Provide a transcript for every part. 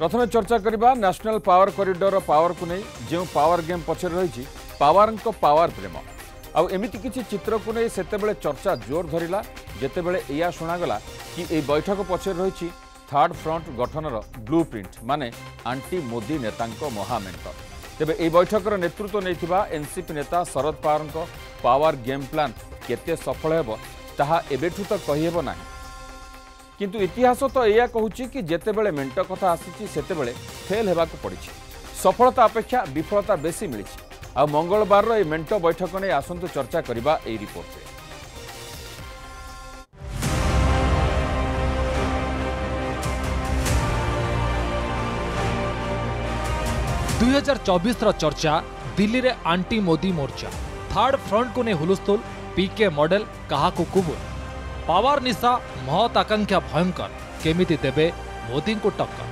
प्रथम चर्चा करबा नेशनल पावर कॉरिडोर पावर को नहीं जो पावर गेम पछर रही पावर को पावर प्रेम आउ एमिति किछि चित्र को नहीं सेतेबेले चर्चा जोर धरिला जेतेबेले या शुणागला कि ए बैठक पछर रही थर्ड फ्रंट गठनर ब्लूप्रिंट माने आंटी मोदी नेतांको महामेंट तेबे ए बैठकर नेतृत्व नैथिबा एनसीपी नेता Sharad Pawar power game plan केते सफल हेबो ताहा एबेठु तो कहिहेबो नाही किंतु इतिहास तो यह कहूँ कि जेतेबेले मेंट कथा आसी सेतेबेले फेल हेबाकु पड़िछि सफलता अपेक्षा विफलता बेसी मिली आ मंगलवार ये मेंट बैठक ने आसंतु चर्चा करबा ए रिपोर्ट रे। दुई 2024 चर्चा दिल्ली रे आंटी मोदी मोर्चा थर्ड फ्रंट को ने हुलस्थुल पीके मॉडल कहा को कुबुल पावर निशा महत आकांक्षा भयंकर केमिति देबे मोदी को टक्कर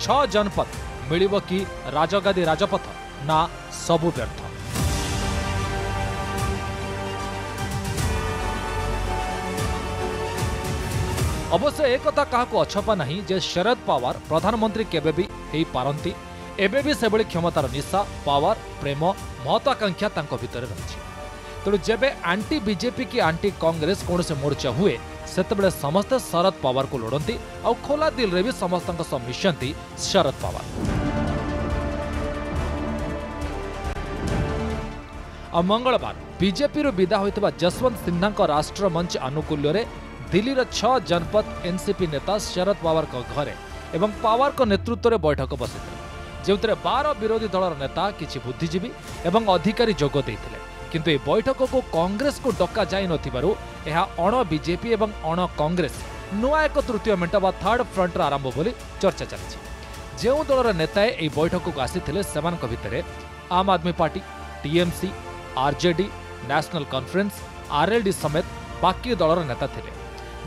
6 जनपद मिलिबो कि राजगादी राजपथ ना सबु व्यर्थ। अवश्य एक कथा काहाको अछपा नहीं जे शरद पवार प्रधानमंत्री केबे भी हेई पारंती एबे भी सेबळी क्षमतार निशा पावर प्रेम महत्वाकांक्षा तांको भितर रहिछि तेणु जेबे आंटी बीजेपी की आंटी कांग्रेस कौन से मोर्चा हुए सेतबेले समस्ते शरद पवार को लोड़ती और खोला दिल रे भी समस्त मिशंती शरद पवार और मंगलवार बीजेपी विदा होता जसवंत सिन्हा राष्ट्रमंच आनुकूल्य दिल्ली 6 जनपद एनसीपी नेता शरद पवार घरे एवं पवार को नेतृत्व में बैठक बसी जो 12 विरोधी दलर नेता किछि बुद्धिजीवी एवं अधिकारी जोग देइथिले किंतु ए बैठक को कांग्रेस को डका जाई नथिबारु एहा अण बीजेपी एवं अण कांग्रेस नुआ एक तृतीय मेंट बा थर्ड फ्रंट आरंभ बोली चर्चा चली जो दलर नेता ए बैठक को आसीथिले सेमानक भितरे आम आदमी party TMC RJD national conference RLD समेत बाकी दलर नेता थिले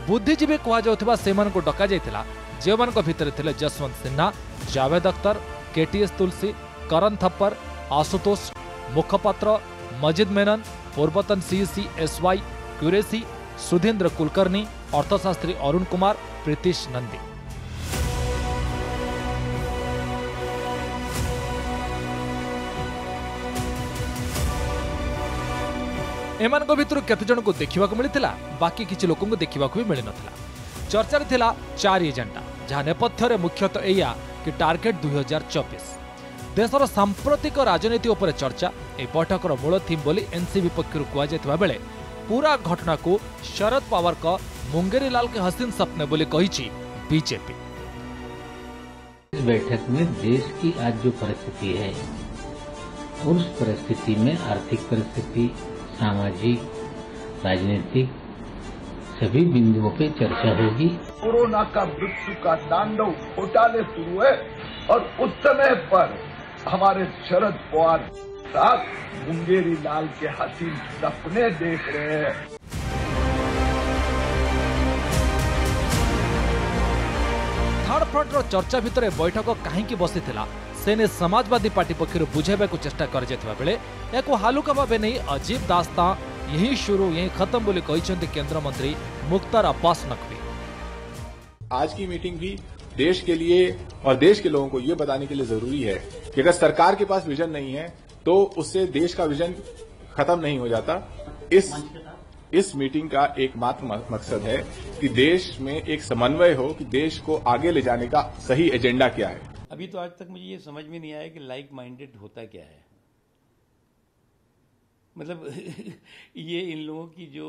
बुद्धिजीवी कहा जाउथिबा सेमान को डका जाइथिला जेमानक भितरे थिले जसवंत सिन्हा जावेद अख्तर केटीएस तुलसी करण थप्पर आशुतोष मुखपात्र मजिद मेनन पूर्वतन सीईसी एसवाई क्यूरेसी सुधींद्र कुलकर्णी अर्थशास्त्री अरुण कुमार प्रीतिश नंदी एमान भितर केते जन को देखा मिलता बाकी किसी लोक देखा भी मिल नथिला चर्चा थिला 4 एजेंडा जहाँ नेपथ्य मुख्यतः एया कि टार्गेट 2024 देशर सांप्रतिक राजनीति उपर चर्चा ए बैठकर मूल थीम बोली एनसीबी पक्षर कहुआ बेले पूरा घटना को शरद पवार का मुंगेरी लाल के हसीन सपने बोली कही बीजेपी। इस बैठक में देश की आज जो परिस्थिति है उस परिस्थिति में आर्थिक परिस्थिति सामाजिक राजनीतिक सभी बिंदुओं पे चर्चा होगी। कोरोना का मृत्यु का तांडव घोटाले शुरू है और उस समय पर हमारे शरद पवार साहब मुंगेरी लाल के हसीन सपने देख रहे हैं। थर्ड फ्रंट चर्चा भितर बैठक कहीं बसी सेने समाजवादी पार्टी पक्षर बुझेबा को चेष्टा कर बेले या हालुका भाव नहीं अजीब दास्तां यही शुरू यही खत्म बोली कहते केंद्र मंत्री मुख्तार अब्बास नकवी। आज की मीटिंग भी देश के लिए और देश के लोगों को ये बताने के लिए जरूरी है कि अगर सरकार के पास विजन नहीं है तो उससे देश का विजन खत्म नहीं हो जाता। इस मीटिंग का एकमात्र मकसद है कि देश में एक समन्वय हो कि देश को आगे ले जाने का सही एजेंडा क्या है। अभी तो आज तक मुझे ये समझ में नहीं आया कि लाइक माइंडेड होता क्या है। मतलब ये इन लोगों की जो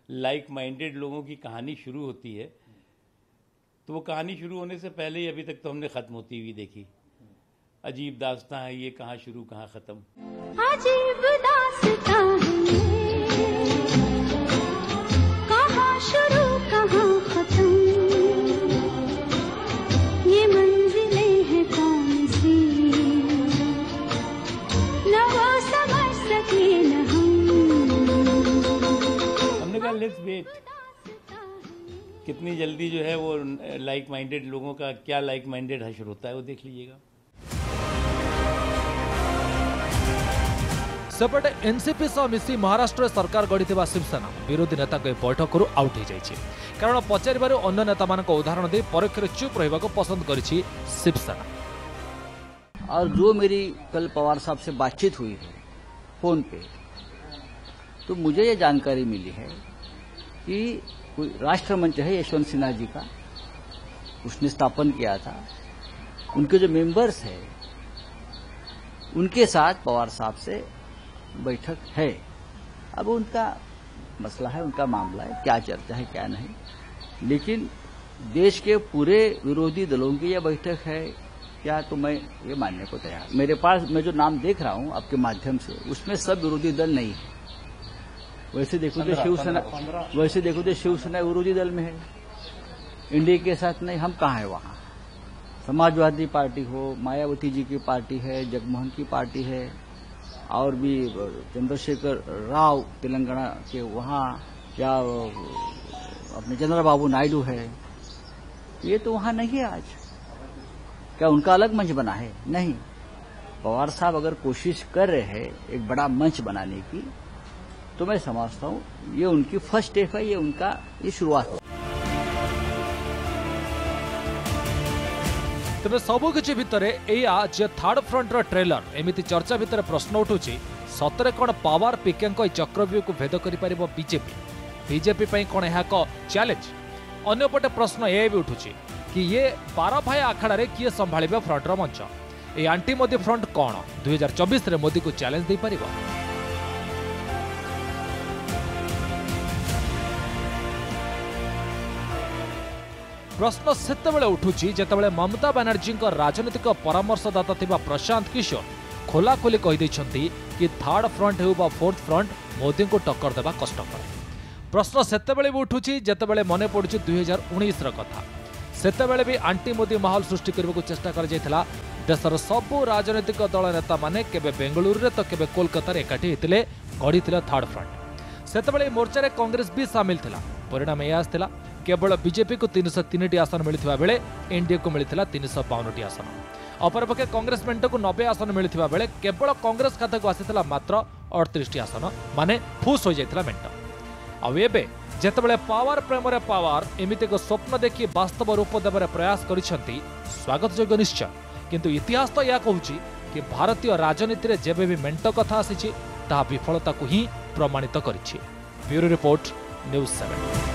लाइक माइंडेड लोगों की कहानी शुरू होती है तो वो कहानी शुरू होने से पहले ही अभी तक तो हमने खत्म होती हुई देखी। अजीब दास्तां है ये, कहाँ शुरू कहाँ खत्म। अजीब दास्तां है कहाँ शुरू कहाँ खत्म, ये मंजिलें हैं कौन सी न वो समझ सके न हमने कहा लेट्स वेट कितनी जल्दी जो है वो लाइक माइंडेड लोगों का क्या लाइक माइंडेड हश्र होता है वो देख लीजिएगा। सेपटे एनसीपी सह मिसी महाराष्ट्र सरकार गढ़ी शिवसेना विरोधी नेता बैठक आउट हो जाइए कारण पचार अन्य नेता मान उदाहरण दे परोक्ष चुप रहा पसंद करी शिवसेना। और जो मेरी कल पवार साहब से बातचीत हुई है फोन पे, तो मुझे ये जानकारी मिली है कि कोई राष्ट्रमंच है यशवंत सिन्हा जी का, उसने स्थापन किया था, उनके जो मेंबर्स हैं उनके साथ पवार साहब से बैठक है। अब उनका मसला है, उनका मामला है, क्या चर्चा है क्या नहीं, लेकिन देश के पूरे विरोधी दलों की यह बैठक है क्या, तो मैं ये मानने को तैयार। मेरे पास मैं जो नाम देख रहा हूं आपके माध्यम से, उसमें सब विरोधी दल नहीं है। वैसे देखो तो शिवसेना विरोधी दल में है, इंडिया के साथ नहीं। हम कहाँ है वहां? समाजवादी पार्टी हो, मायावती जी की पार्टी है, जगमोहन की पार्टी है, और भी चंद्रशेखर राव तेलंगाना के वहां, या अपने चंद्रबाबू नायडू है, ये तो वहां नहीं है आज। क्या उनका अलग मंच बना है? नहीं। पवार साहब अगर कोशिश कर रहे हैं एक बड़ा मंच बनाने की, तो मैं समझता हूं ये उनकी फर्स्ट स्टेप है, ये शुरुआत है। तेज सबुकिछि भितर जे थर्ड फ्रंटर ट्रेलर एमिति चर्चा भितर प्रश्न उठुछि, सतरे कौन पावर पीके चक्रव्यूह को भेद कर बीजेपी पर कौन यह चैलेंज? अन्यपटे प्रश्न यह भी उठुछि कि ये 12 भाई आखड़ा रे किए संभाଳିबे फ्रंटर मंच? ए आंटी मोदी फ्रंट कौन 2024 रे मोदी को चैलेंज दे पारिबो? प्रश्न सेतेबेले उठुछि जेतेबेले ममता बनर्जी राजनीतिक परामर्शदाता थिबा प्रशांत किशोर खोलाखोली कहि दैछन्ति कि थर्ड फ्रंट हेउ बा फोर्थ फ्रंट मोदी को टक्कर देबा कष्टकर। प्रश्न सेतेबेले भी उठुछि जेतेबेले मने पड़ुछि 2019 र कथा। सेतेबेले भी आंटी मोदी माहौल सृष्टि करबाकू चेष्टा कर जायथिला। देशर सबु राजनीतिक दल नेता माने केबे बेंगलुरु रे तो केबे कोलकाता रे एकाठी हेतिले, गढ़ीथिले थर्ड फ्रंट। सेतेबेले मोर्चा रे कांग्रेस भी शामिल थिला। परिणाम यह आसथिला केवल बीजेपी को 303 आसन मिलथिबा बेले एनडीए को मिलथिला 352 आसन। अपरपक्षे कांग्रेस मेंट को 90 आसन मिलथिबा बेले केवल कांग्रेस खाता को आसीथिला मात्र 38 आसन, माने फुस हो जायथिला मेंट। आउ एबे जेतेबेले पावर प्रेम रे पावर एमिति को स्वप्न देखि वास्तव रूप देबार प्रयास करिसंती, स्वागत योग्य निश्चय। किंतु इतिहास तो या कहूछि कि भारतीय राजनीति रे जेबे भी मेंट कथा आसीछि ताहा विफलता को ही प्रमाणित करिछि। Bureau report, news 7।